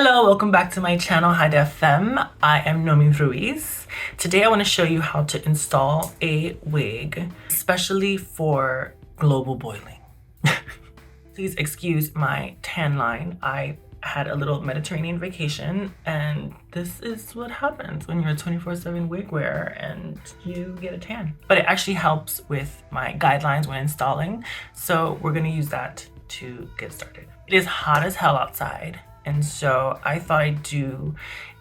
Hello, welcome back to my channel, Hi Def Femme. I am Nomi Ruiz. Today I want to show you how to install a wig, especially for global boiling. Please excuse my tan line. I had a little Mediterranean vacation, and this is what happens when you're a 24/7 wig wearer and you get a tan. But it actually helps with my guidelines when installing, so we're going to use that to get started. It is hot as hell outside, and so I thought I'd do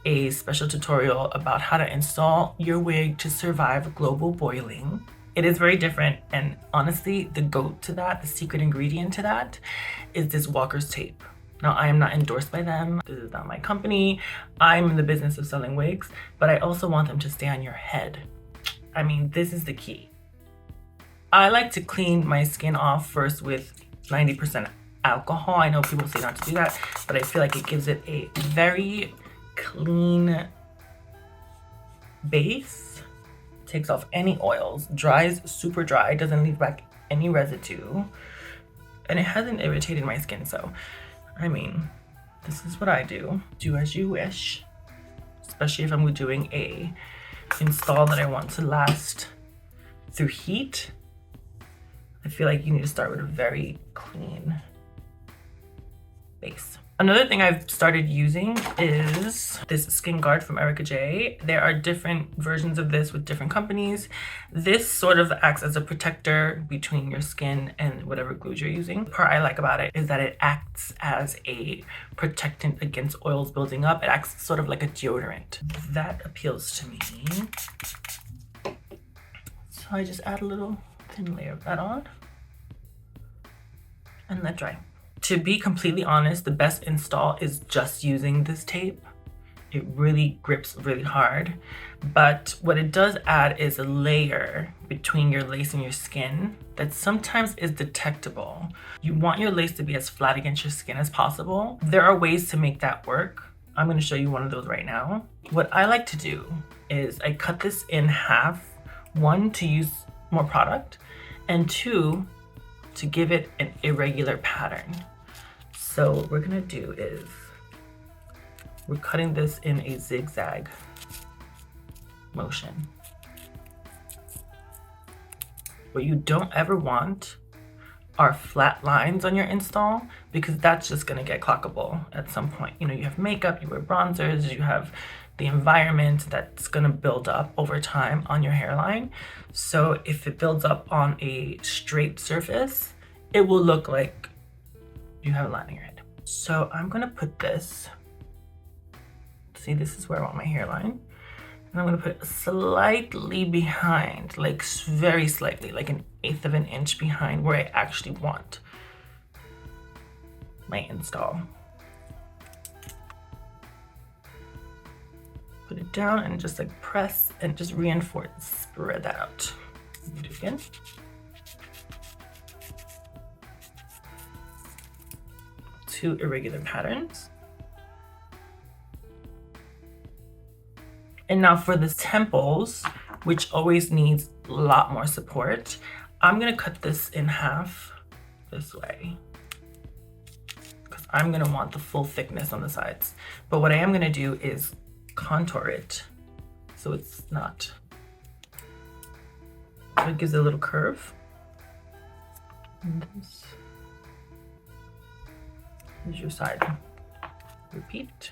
a special tutorial about how to install your wig to survive global boiling. It is very different, and honestly, the GOAT to that, the secret ingredient to that, is this Walker's tape. Now, I am not endorsed by them. This is not my company. I'm in the business of selling wigs, but I also want them to stay on your head. I mean, this is the key. I like to clean my skin off first with 90% alcohol. I know people say not to do that, but I feel like it gives it a very clean base, takes off any oils, dries super dry, doesn't leave back any residue, and it hasn't irritated my skin. So, I mean, this is what I do. Do as you wish, especially if I'm doing a install that I want to last through heat. I feel like you need to start with a very clean base. Another thing I've started using is this Skin Guard from Erica J. There are different versions of this with different companies. This sort of acts as a protector between your skin and whatever glues you're using. The part I like about it is that it acts as a protectant against oils building up. It acts sort of like a deodorant. That appeals to me. So I just add a little thin layer of that on and let dry. To be completely honest, the best install is just using this tape. It really grips really hard, but what it does add is a layer between your lace and your skin that sometimes is detectable. You want your lace to be as flat against your skin as possible. There are ways to make that work. I'm going to show you one of those right now. What I like to do is I cut this in half, one, to use more product, and two, to give it an irregular pattern. So what we're gonna do is we're cutting this in a zigzag motion. What you don't ever want are flat lines on your install, because that's just gonna get clockable at some point. You know, you have makeup, you wear bronzers, you have the environment that's gonna build up over time on your hairline. So if it builds up on a straight surface, it will look like you have a line in your head. So I'm gonna put this, see, this is where I want my hairline. And I'm gonna put it slightly behind, like very slightly, like 1/8 of an inch behind where I actually want my install. Put it down and just like press and just reinforce, spread that out. Do it again. Two irregular patterns. And now for the temples, which always needs a lot more support, I'm gonna cut this in half this way, because I'm gonna want the full thickness on the sides. But what I am gonna do is contour it so it's not, so it gives it a little curve. And this is your side. Repeat.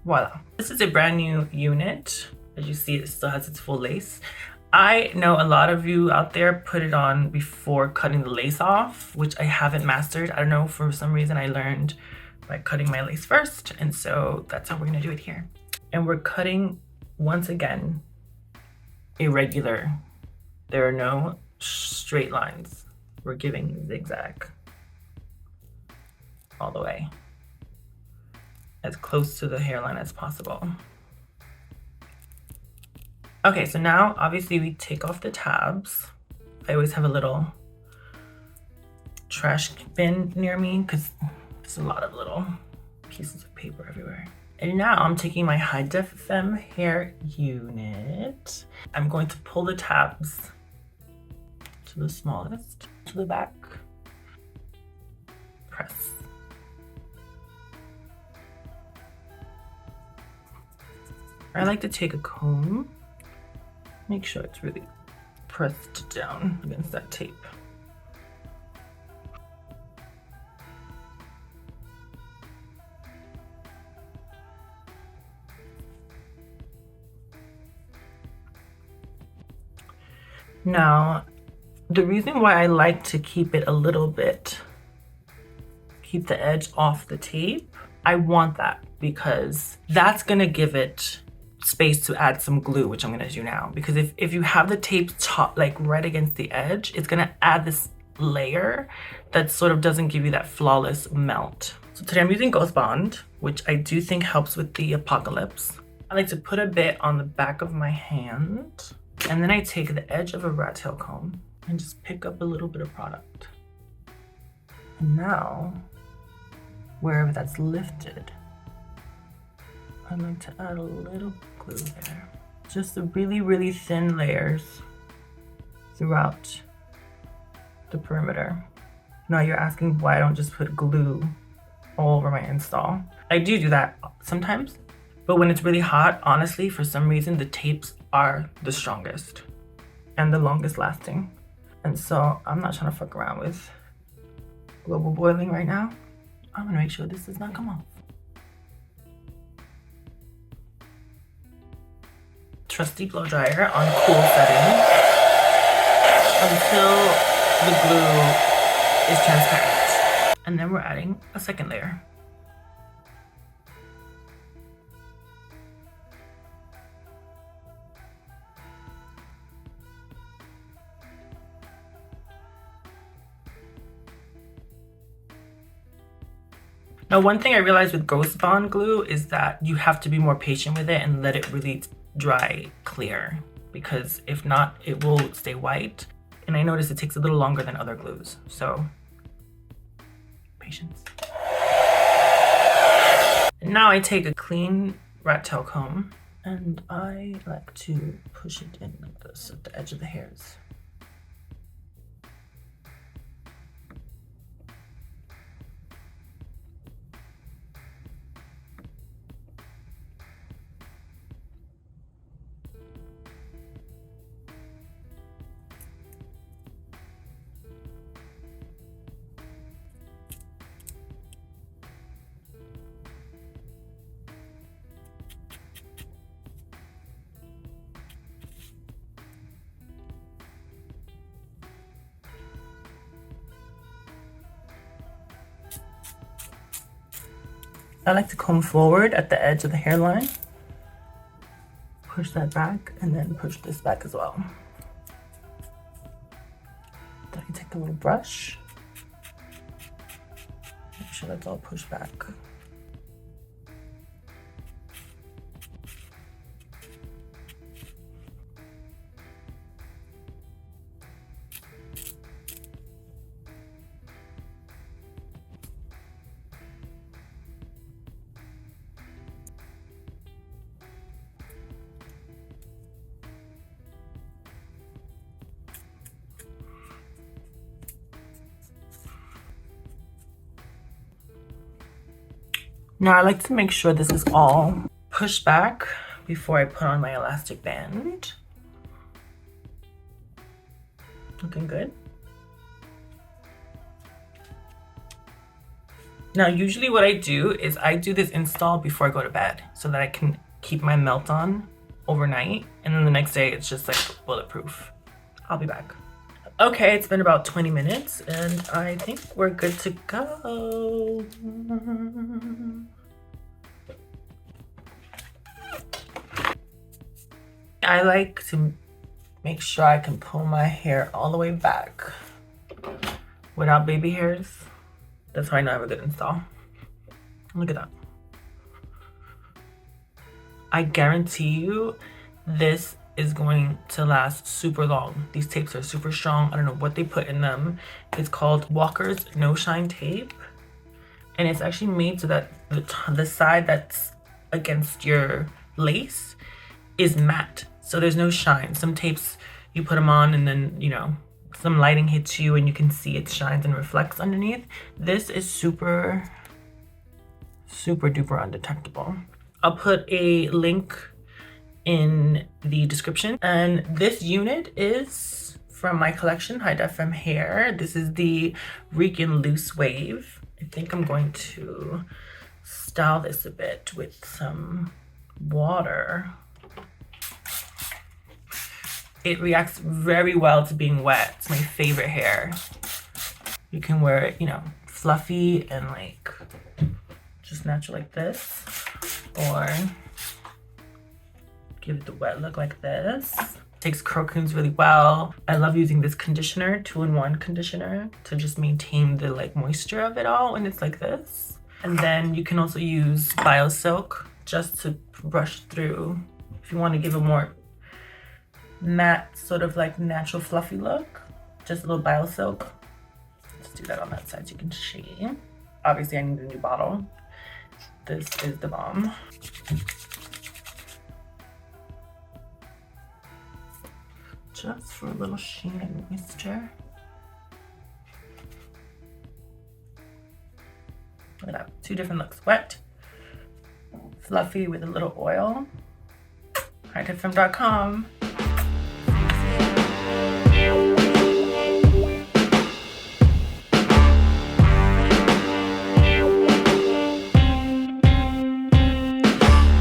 Voila. This is a brand new unit. As you see, it still has its full lace. I know a lot of you out there put it on before cutting the lace off, which I haven't mastered. I don't know, for some reason I learned by cutting my lace first, and so that's how we're gonna do it here. And we're cutting, once again, irregular. There are no straight lines. We're giving zigzag all the way, as close to the hairline as possible. Okay, so now obviously we take off the tabs. I always have a little trash bin near me because there's a lot of little pieces of paper everywhere. And now I'm taking my High Def Femme hair unit. I'm going to pull the tabs to the smallest, to the back, press. I like to take a comb, make sure it's really pressed down against that tape. Now, the reason why I like to keep it a little bit, keep the edge off the tape, I want that because that's gonna give it space to add some glue, which I'm gonna do now. Because if you have the tape top, like right against the edge, it's gonna add this layer that sort of doesn't give you that flawless melt. So today I'm using Ghost Bond, which I do think helps with the apocalypse. I like to put a bit on the back of my hand, and then I take the edge of a rat tail comb and just pick up a little bit of product. And now, wherever that's lifted, I like to add a little glue there. Just the really, really thin layers throughout the perimeter. Now you're asking why I don't just put glue all over my install. I do that sometimes, but when it's really hot, honestly, for some reason, the tapes are the strongest and the longest lasting. And so I'm not trying to fuck around with global boiling right now. I'm gonna make sure this does not come off. Trusty blow dryer on cool setting until the glue is transparent. And then we're adding a second layer. Now, one thing I realized with Ghost Bond glue is that you have to be more patient with it and let it really dry clear, because if not, it will stay white. And I noticed it takes a little longer than other glues, so patience. And now I take a clean rat tail comb and I like to push it in like this at the edge of the hairs. I like to comb forward at the edge of the hairline, push that back, and then push this back as well. Then I take a little brush, make sure that's all pushed back. Now I like to make sure this is all pushed back before I put on my elastic band. Looking good. Now usually what I do is I do this install before I go to bed so that I can keep my melt on overnight, and then the next day it's just like bulletproof. I'll be back. Okay, it's been about 20 minutes and I think we're good to go. I like to make sure I can pull my hair all the way back without baby hairs. That's how I know I have a good install. Look at that. I guarantee you this is going to last super long. These tapes are super strong. I don't know what they put in them. It's called Walker's No Shine tape. And it's actually made so that the side that's against your lace is matte. So there's no shine. Some tapes, you put them on and then, you know, some lighting hits you and you can see it shines and reflects underneath. This is super, super duper undetectable. I'll put a link in the description. And this unit is from my collection, High Def Femme Hair. This is the Rican Loose Wave. I think I'm going to style this a bit with some water. It reacts very well to being wet. It's my favorite hair. You can wear it, you know, fluffy and like just natural like this, or give it the wet look like this. Takes curl creams really well. I love using this conditioner, 2-in-1 conditioner, to just maintain the like moisture of it all when it's like this. And then you can also use BioSilk just to brush through if you want to give a more matte, sort of like natural fluffy look. Just a little BioSilk. Let's do that on that side so you can see. Obviously I need a new bottle. This is the bomb. Just for a little sheen and moisture. Look at that, 2 different looks. Wet, fluffy with a little oil. HighDefFemme.com.